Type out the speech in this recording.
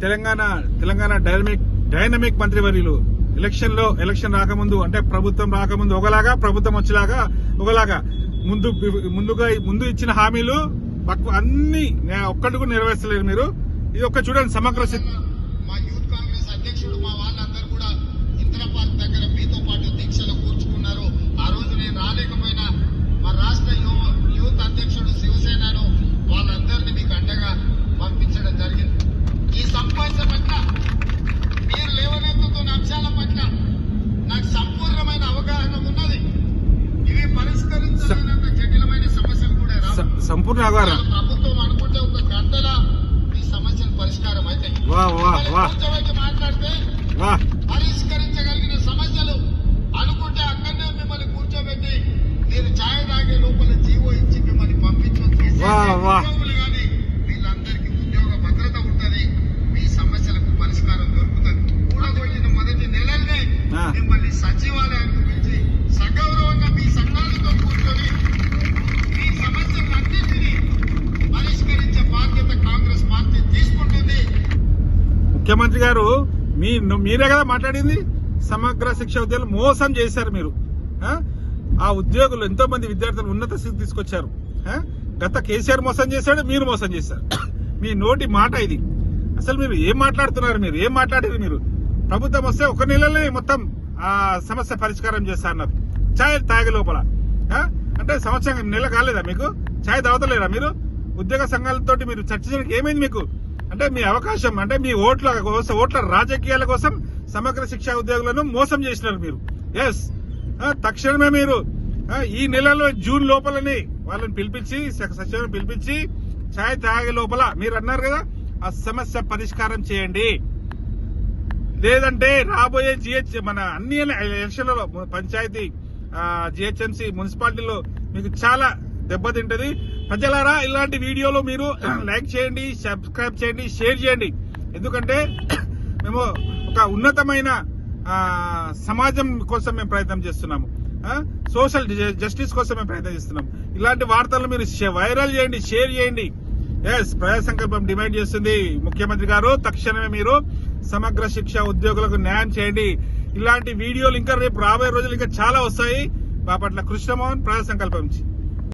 Telangana dynamic మంత్రివర్యులు election రాకముందు అంటే ప్రభుత్వం రాకముందు ఒకలాగా, ప్రభుత్వం వచ్చేలాగా ఒకలాగా, ముందు ఇచ్చిన హామీలు అన్ని ఒక్కటి కూడా నెరవేర్చలేరు మీరు. ఇది ఒక్క చూడండి సమగ్ర మా యూత్ కాంగ్రెస్ అధ్యక్షుడు మా వాళ్ళందరూ కూడా ఇందిరా పార్క్ దగ్గర మీతో పాటు దీక్షలో కూర్చుకున్నారు. ఆ రోజు నేను రాలేకపోయినా మా రాష్ట్ర యూత్ అధ్యక్షుడు శివసేనను వాళ్ళందరినీ మీకు అండగా పంపించడం జరిగింది. ఈ సంపాదన పట్ల మీరు లేవనెత్తుతున్న అంశాల పట్ల నాకు సంపూర్ణమైన అవగాహన ఉన్నది. ఇవి పరిష్కరించాలన్నంత జటిలమైన సమస్యలు కూడా సంపూర్ణ అవగాహన ప్రభుత్వం అనుకుంటే ఒక గంటల ఈ సమస్యలు పరిష్కారం అవుతాయి. మాట్లాడితే పరిష్కరించగలిగిన సమస్యలు అనుకుంటే అక్కడనే మిమ్మల్ని కూర్చోబెట్టి మీరు ఛాయ్ తాగే లోపల జీవో ఇచ్చి మిమ్మల్ని పంపించవచ్చు. కానీ వీళ్ళందరికీ ఉద్యోగ భద్రత ఉంటది, మీ సమస్యలకు పరిష్కారం దొరుకుతుంది. కూడగొట్టిన మొదటి నెలల్నే మిమ్మల్ని సచివాలయానికి పిలిచి సగౌరవంగా మీ సంఘాలతో కూర్చొని మీ సమస్యలన్నింటినీ పరిష్కరించే బాధ్యత కాంగ్రెస్ పార్టీ తీసుకుంటుంది. ముఖ్యమంత్రి గారు మీరే కదా మాట్లాడింది. సమగ్ర శిక్ష ఉద్యోగులు మోసం చేశారు మీరు. ఆ ఉద్యోగులు ఎంతో మంది విద్యార్థులు ఉన్నత స్థితి తీసుకొచ్చారు. గత కేసీఆర్ మోసం చేశాడు, మీరు మోసం చేశారు. మీ నోటి మాట ఇది. అసలు మీరు ఏం మాట్లాడుతున్నారు? మీరు ఏం మాట్లాడారు? మీరు ప్రభుత్వం వస్తే ఒక నెలలోనే మొత్తం ఆ సమస్య పరిష్కారం చేస్తా అన్నారు. ఛాయ్ తాగే లోపల అంటే సంవత్సరం నెల కాలేదా మీకు? ఛాయ్ తాగుతలేరా మీరు? ఉద్యోగ సంఘాలతో మీరు చర్చించడానికి ఏమైంది మీకు? అంటే మీ అవకాశం అంటే మీ ఓట్ల రాజకీయాల కోసం సమగ్ర శిక్షా ఉద్యోగులను మోసం చేసినారు మీరు. ఎస్, తక్షణమే మీరు ఈ నెలలో జూన్ లోపలని వాళ్ళని పిలిపించి సచివాలయం పిలిపించి ఛాయ్ తాగే లోపల మీరు అన్నారు కదా ఆ సమస్య పరిష్కారం చేయండి. లేదంటే రాబోయే మన అన్ని ఎలక్షన్లలో పంచాయతీ, జిహెచ్ఎంసీ, మున్సిపాలిటీలో మీకు చాలా దెబ్బతింటది. ప్రజలారా ఇలాంటి వీడియోలు మీరు లైక్ చేయండి, సబ్స్క్రైబ్ చేయండి, షేర్ చేయండి. ఎందుకంటే మేము ఒక ఉన్నతమైన సమాజం కోసం మేము ప్రయత్నం చేస్తున్నాము. సోషల్ జస్టిస్ కోసం మేము ప్రయత్నం చేస్తున్నాం. ఇలాంటి వార్తలను మీరు వైరల్ చేయండి, షేర్ చేయండి. ఎస్, ప్రజా సంకల్పం డిమాండ్ చేస్తుంది ముఖ్యమంత్రి గారు. తక్షణమే మీరు సమగ్ర శిక్ష ఉద్యోగులకు న్యాయం చేయండి. ఇలాంటి వీడియోలు ఇంకా రేపు రాబోయే రోజులు ఇంకా చాలా వస్తాయి. బాపట్ల కృష్ణమోహన్, ప్రజా సంకల్పం నుంచి.